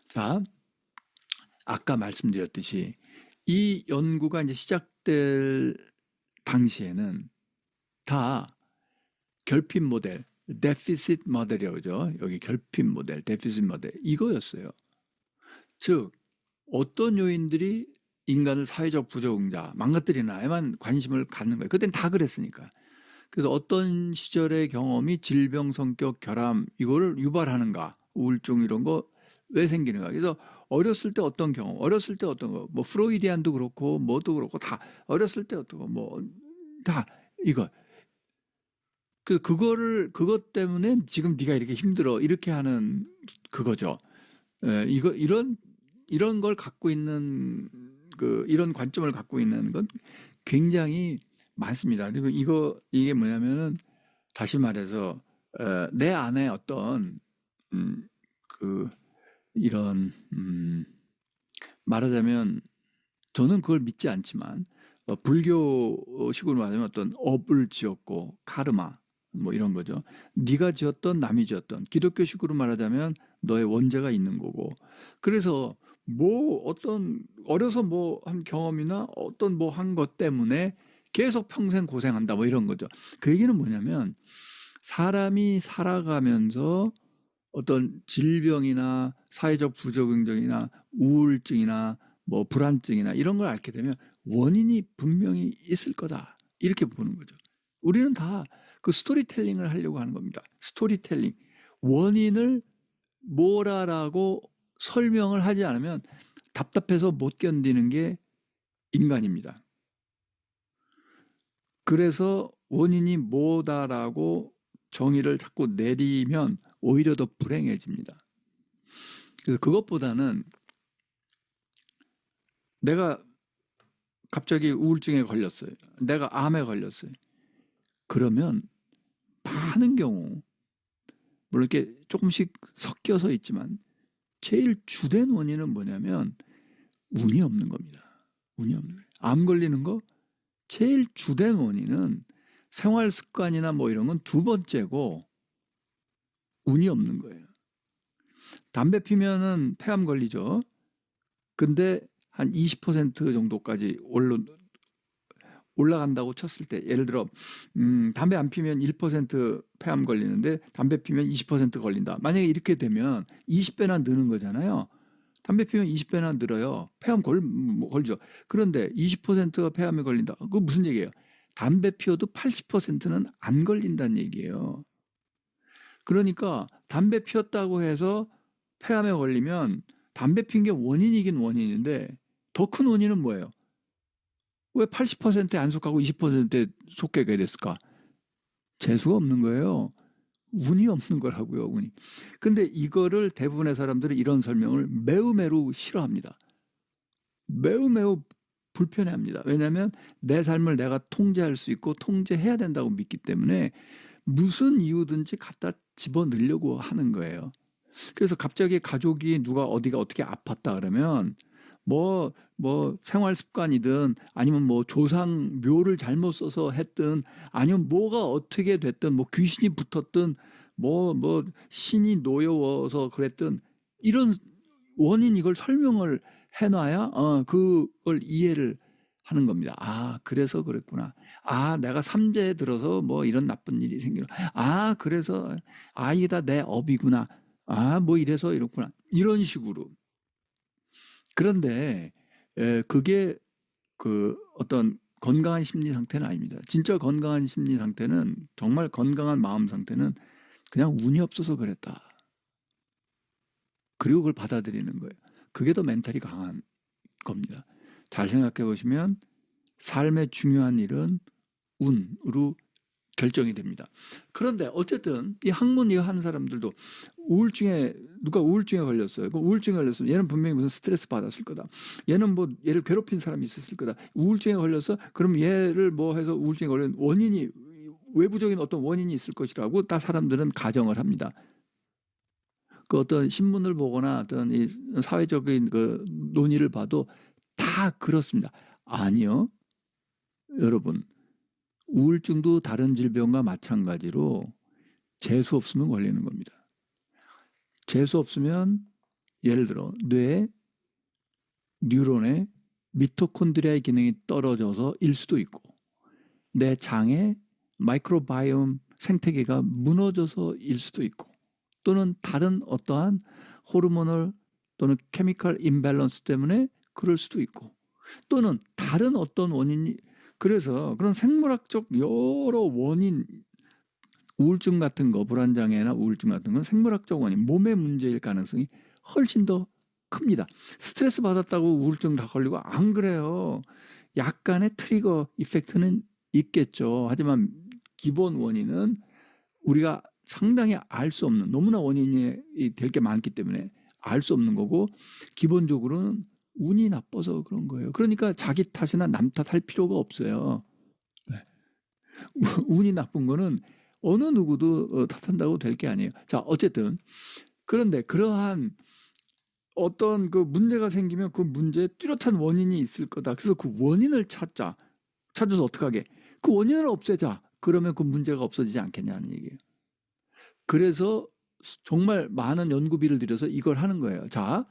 자, 아까 말씀드렸듯이 이 연구가 이제 시작될 당시에는 다 결핍 모델, 데피시트 모델이라고 그러죠. 여기 결핍 모델, 데피시트 모델 이거였어요. 즉 어떤 요인들이 인간을 사회적 부적응자, 망가뜨리나에만 관심을 갖는 거예요. 그땐 다 그랬으니까. 그래서 어떤 시절의 경험이 질병, 성격, 결함 이거를 유발하는가, 우울증 이런 거 왜 생기는가. 그래서 어렸을 때 어떤 경험, 어렸을 때 어떤 거, 뭐 프로이디안도 그렇고 뭐도 그렇고 다 어렸을 때 어떤 거, 뭐 다 이거. 그거를 그것 때문에 지금 네가 이렇게 힘들어 이렇게 하는 그거죠. 이거 이런 걸 갖고 있는 이런 관점을 갖고 있는 건 굉장히 많습니다. 그리고 이게 뭐냐면은 다시 말해서 내 안에 어떤 음, 그 이런 말하자면 저는 그걸 믿지 않지만 불교식으로 말하면 어떤 업을 지었고 카르마 뭐 이런 거죠. 네가 지었던 남이 지었던 기독교식으로 말하자면 너의 원죄가 있는 거고 그래서 뭐 어떤 어려서 뭐 한 경험이나 어떤 뭐 한 것 때문에 계속 평생 고생한다 뭐 이런 거죠. 그 얘기는 뭐냐면 사람이 살아가면서 어떤 질병이나 사회적 부적응적이나 우울증이나 뭐 불안증이나 이런 걸 앓게 되면 원인이 분명히 있을 거다. 이렇게 보는 거죠. 우리는 다 그 스토리텔링을 하려고 하는 겁니다. 스토리텔링. 원인을 뭐라라고 설명을 하지 않으면 답답해서 못 견디는 게 인간입니다. 그래서 원인이 뭐다라고 정의를 자꾸 내리면 오히려 더 불행해집니다. 그래서 그것보다는 내가 갑자기 우울증에 걸렸어요. 내가 암에 걸렸어요. 그러면 많은 경우 물론 이렇게 조금씩 섞여서 있지만 제일 주된 원인은 뭐냐면 운이 없는 겁니다. 운이 없는 거예요. 암 걸리는 거 제일 주된 원인은 생활 습관이나 뭐 이런 건 두 번째고 운이 없는 거예요. 담배 피면은 폐암 걸리죠. 근데 한 20% 정도까지 올라간다고 쳤을 때 예를 들어 담배 안 피면 1% 폐암 걸리는데 담배 피면 20% 걸린다. 만약에 이렇게 되면 20배나 느는 거잖아요. 담배 피면 20배나 늘어요. 폐암 걸죠. 그런데 20%가 폐암에 걸린다. 그거 무슨 얘기예요? 담배 피워도 80%는 안 걸린다는 얘기예요. 그러니까 담배 피웠다고 해서 폐암에 걸리면 담배 핀 게 원인이긴 원인인데 더 큰 원인은 뭐예요? 왜 80%에 안 속하고 20%에 속게 됐을까? 재수가 없는 거예요. 운이 없는 거라고요, 운이. 근데 이거를 대부분의 사람들은 이런 설명을 매우 매우 싫어합니다. 매우 매우 불편해합니다. 왜냐하면 내 삶을 내가 통제할 수 있고 통제해야 된다고 믿기 때문에 무슨 이유든지 갖다 집어넣으려고 하는 거예요. 그래서 갑자기 가족이 누가 어디가 어떻게 아팠다 그러면 뭐 생활 습관이든 아니면 뭐 조상 묘를 잘못 써서 했든 아니면 뭐가 어떻게 됐든 뭐 귀신이 붙었든 뭐 신이 노여워서 그랬든 이런 원인 이걸 설명을 해놔야 그걸 이해를 하는 겁니다. 아, 그래서 그랬구나. 아, 내가 삼재에 들어서 뭐 이런 나쁜 일이 생기나. 아, 그래서 아이다 내 업이구나. 아, 뭐 이래서 이렇구나. 이런 식으로. 그런데 그게 어떤 건강한 심리 상태는 아닙니다. 진짜 건강한 심리 상태는 정말 건강한 마음 상태는 그냥 운이 없어서 그랬다. 그리고 그걸 받아들이는 거예요. 그게 더 멘탈이 강한 겁니다. 잘 생각해 보시면 삶의 중요한 일은 운으로 결정이 됩니다. 그런데 어쨌든 이 학문 이거 하는 사람들도 누가 우울증에 걸렸어요. 그 우울증에 걸렸으면 얘는 분명히 무슨 스트레스 받았을 거다. 얘는 뭐 얘를 괴롭힌 사람이 있었을 거다. 우울증에 걸려서 그럼 얘를 뭐 해서 우울증에 걸린 원인이 외부적인 어떤 원인이 있을 것이라고 다 사람들은 가정을 합니다. 그 어떤 신문을 보거나 어떤 이 사회적인 그 논의를 봐도 다 그렇습니다. 아니요. 여러분, 우울증도 다른 질병과 마찬가지로 재수 없으면 걸리는 겁니다. 재수 없으면 예를 들어 뇌 뉴런의 미토콘드리아의 기능이 떨어져서 일 수도 있고 내 장의 마이크로바이옴 생태계가 무너져서 일 수도 있고 또는 다른 어떠한 호르모널 또는 케미컬 임밸런스 때문에 그럴 수도 있고 또는 다른 어떤 원인이 그래서 그런 생물학적 여러 원인 우울증 같은 거 불안장애나 우울증 같은 건 생물학적 원인 몸의 문제일 가능성이 훨씬 더 큽니다. 스트레스 받았다고 우울증 다 걸리고 안 그래요. 약간의 트리거 이펙트는 있겠죠. 하지만 기본 원인은 우리가 상당히 알 수 없는 너무나 원인이 될 게 많기 때문에 알 수 없는 거고 기본적으로는 운이 나빠서 그런 거예요. 그러니까 자기 탓이나 남 탓할 필요가 없어요. 네. 운이 나쁜 거는 어느 누구도 탓한다고 될 게 아니에요. 자, 어쨌든 그런데 그러한 어떤 그 문제가 생기면 그 문제에 뚜렷한 원인이 있을 거다. 그래서 그 원인을 찾자. 찾아서 어떡하게? 그 원인을 없애자. 그러면 그 문제가 없어지지 않겠냐는 얘기예요. 그래서 정말 많은 연구비를 들여서 이걸 하는 거예요. 자,